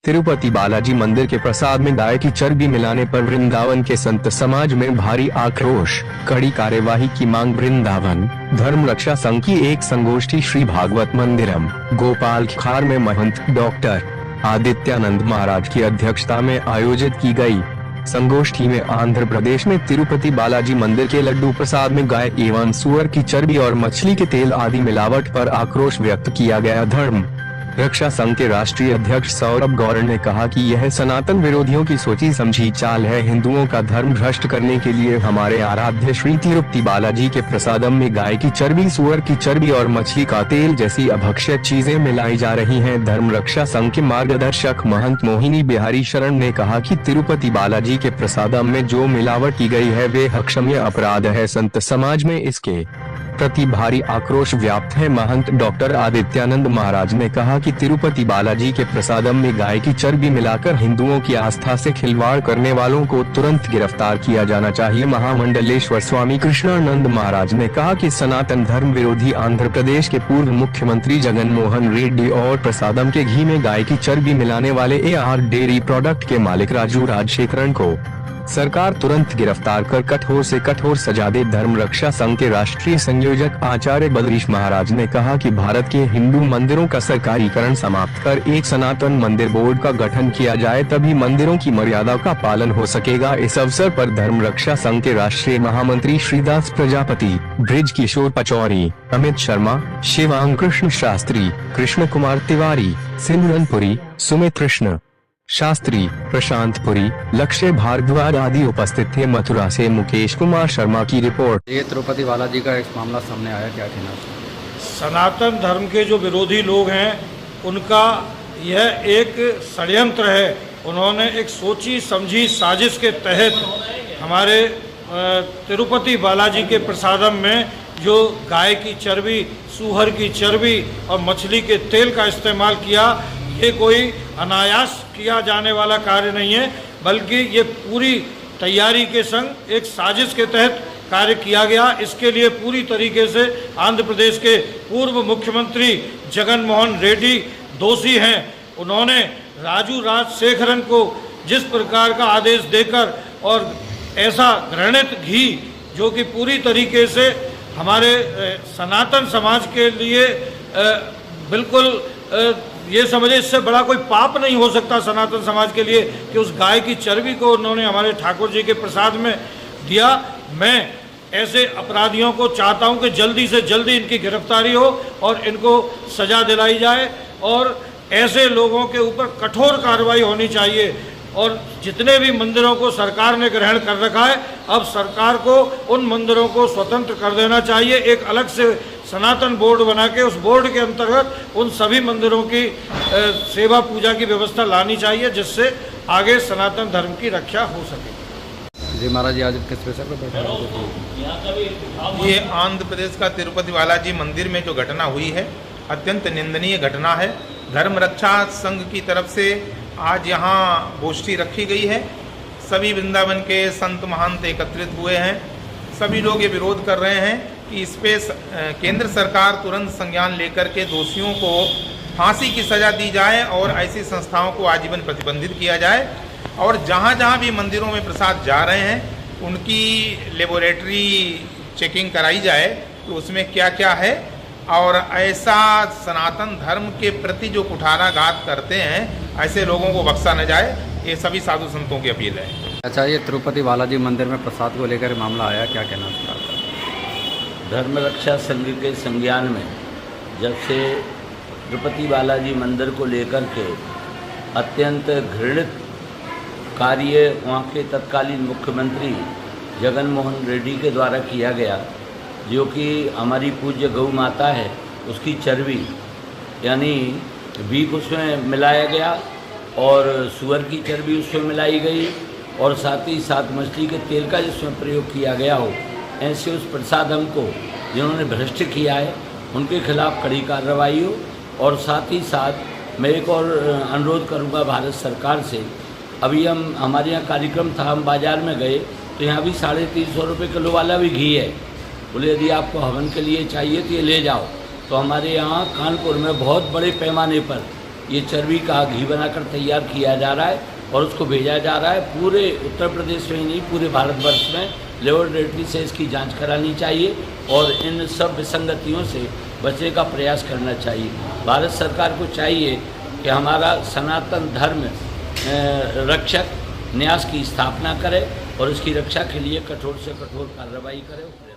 तिरुपति बालाजी मंदिर के प्रसाद में गाय की चर्बी मिलाने पर वृंदावन के संत समाज में भारी आक्रोश, कड़ी कार्यवाही की मांग। वृंदावन धर्म रक्षा संघ की एक संगोष्ठी श्री भागवत मंदिरम, गोपाल खार में महंत डॉक्टर आदित्यानंद महाराज की अध्यक्षता में आयोजित की गई। संगोष्ठी में आंध्र प्रदेश में तिरुपति बालाजी मंदिर के लड्डू प्रसाद में गाय एवं सुअर की चर्बी और मछली के तेल आदि मिलावट पर आक्रोश व्यक्त किया गया। धर्म रक्षा संघ के राष्ट्रीय अध्यक्ष सौरभ गौर ने कहा कि यह सनातन विरोधियों की सोची समझी चाल है। हिंदुओं का धर्म भ्रष्ट करने के लिए हमारे आराध्य श्री तिरुपति बालाजी के प्रसादम में गाय की चर्बी, सुअर की चर्बी और मछली का तेल जैसी अभक्ष्य चीजें मिलाई जा रही हैं। धर्म रक्षा संघ के मार्गदर्शक महंत मोहिनी बिहारी शरण ने कहा कि तिरुपति बालाजी के प्रसादम में जो मिलावट की गई है वे अक्षम्य अपराध है। संत समाज में इसके प्रति भारी आक्रोश व्याप्त है। महंत डॉक्टर आदित्यानंद महाराज ने कहा कि तिरुपति बालाजी के प्रसादम में गाय की चर्बी मिलाकर हिंदुओं की आस्था से खिलवाड़ करने वालों को तुरंत गिरफ्तार किया जाना चाहिए। महामंडलेश्वर स्वामी कृष्णानंद महाराज ने कहा कि सनातन धर्म विरोधी आंध्र प्रदेश के पूर्व मुख्यमंत्री जगन मोहन रेड्डी और प्रसादम के घी में गाय की चर्बी मिलाने वाले AR डेयरी प्रोडक्ट के मालिक राजू राजशेखरन को सरकार तुरंत गिरफ्तार कर कठोर से कठोर सजा दे। धर्म रक्षा संघ के राष्ट्रीय संयोजक आचार्य बद्रीश महाराज ने कहा कि भारत के हिंदू मंदिरों का सरकारीकरण समाप्त कर एक सनातन मंदिर बोर्ड का गठन किया जाए, तभी मंदिरों की मर्यादा का पालन हो सकेगा। इस अवसर पर धर्म रक्षा संघ के राष्ट्रीय महामंत्री श्रीदास प्रजापति, ब्रिज किशोर पचौरी, अमित शर्मा, शिवांग कृष्ण शास्त्री, कृष्ण कुमार तिवारी, सिमरनपुरी, सुमित कृष्ण शास्त्री, प्रशांतपुरी, लक्ष्य भारद्वाज आदि उपस्थित थे। मथुरा से मुकेश कुमार शर्मा की रिपोर्ट। ये तिरुपति बालाजी का एक मामला सामने आया, क्या कहना? सनातन धर्म के जो विरोधी लोग हैं उनका यह एक षड्यंत्र है। उन्होंने एक सोची समझी साजिश के तहत हमारे तिरुपति बालाजी के प्रसादम में जो गाय की चर्बी, सूअर की चर्बी और मछली के तेल का इस्तेमाल किया, ये कोई अनायास किया जाने वाला कार्य नहीं है, बल्कि ये पूरी तैयारी के संग एक साजिश के तहत कार्य किया गया। इसके लिए पूरी तरीके से आंध्र प्रदेश के पूर्व मुख्यमंत्री जगन मोहन रेड्डी दोषी हैं। उन्होंने राजू राजशेखरन को जिस प्रकार का आदेश देकर और ऐसा घृणित घी जो कि पूरी तरीके से हमारे सनातन समाज के लिए बिल्कुल ये समझे, इससे बड़ा कोई पाप नहीं हो सकता सनातन समाज के लिए कि उस गाय की चर्बी को उन्होंने हमारे ठाकुर जी के प्रसाद में दिया। मैं ऐसे अपराधियों को चाहता हूं कि जल्दी से जल्दी इनकी गिरफ्तारी हो और इनको सजा दिलाई जाए और ऐसे लोगों के ऊपर कठोर कार्रवाई होनी चाहिए। और जितने भी मंदिरों को सरकार ने ग्रहण कर रखा है, अब सरकार को उन मंदिरों को स्वतंत्र कर देना चाहिए। एक अलग से सनातन बोर्ड बना के उस बोर्ड के अंतर्गत उन सभी मंदिरों की सेवा पूजा की व्यवस्था लानी चाहिए, जिससे आगे सनातन धर्म की रक्षा हो सके। जी महाराज जी, आज किस विषय पर बैठा? ये आंध्र प्रदेश का तिरुपति बालाजी मंदिर में जो घटना हुई है अत्यंत निंदनीय घटना है। धर्म रक्षा संघ की तरफ से आज यहाँ गोष्ठी रखी गई है। सभी वृंदावन के संत महंत एकत्रित हुए हैं। सभी लोग ये विरोध कर रहे हैं कि इस पे केंद्र सरकार तुरंत संज्ञान लेकर के दोषियों को फांसी की सज़ा दी जाए और ऐसी संस्थाओं को आजीवन प्रतिबंधित किया जाए। और जहाँ जहाँ भी मंदिरों में प्रसाद जा रहे हैं उनकी लेबोरेटरी चेकिंग कराई जाए कि उसमें क्या क्या है, और ऐसा सनातन धर्म के प्रति जो कुठाराघात करते हैं ऐसे लोगों को बख्शा न जाए। ये सभी साधु संतों की अपील है। अच्छा, ये तिरुपति बालाजी मंदिर में प्रसाद को लेकर मामला आया, क्या कहना है? धर्म रक्षा संघ के संज्ञान में जब से तिरुपति बालाजी मंदिर को लेकर के अत्यंत घृणित कार्य वहाँ के तत्कालीन मुख्यमंत्री जगन मोहन रेड्डी के द्वारा किया गया, जो कि हमारी पूज्य गौ माता है उसकी चर्बी यानी बीफ उसमें मिलाया गया और सुअर की चर्बी उसमें मिलाई गई और साथ ही साथ मछली के तेल का जिसमें प्रयोग किया गया हो, ऐसे उस प्रसादम को जिन्होंने भ्रष्ट किया है उनके खिलाफ कड़ी कार्रवाई हो। और साथ ही साथ मैं एक और अनुरोध करूंगा भारत सरकार से। अभी हमारे यहाँ कार्यक्रम था, हम बाज़ार में गए तो यहाँ भी 350 रुपये किलो वाला भी घी है। बोले यदि आपको हवन के लिए चाहिए तो ये ले जाओ। तो हमारे यहाँ कानपुर में बहुत बड़े पैमाने पर ये चर्बी का घी बनाकर तैयार किया जा रहा है और उसको भेजा जा रहा है। पूरे उत्तर प्रदेश में ही नहीं, पूरे भारतवर्ष में लेबोरेटरी से इसकी जांच करानी चाहिए और इन सब विसंगतियों से बचने का प्रयास करना चाहिए। भारत सरकार को चाहिए कि हमारा सनातन धर्म रक्षक न्यास की स्थापना करे और इसकी रक्षा के लिए कठोर से कठोर कार्रवाई करे।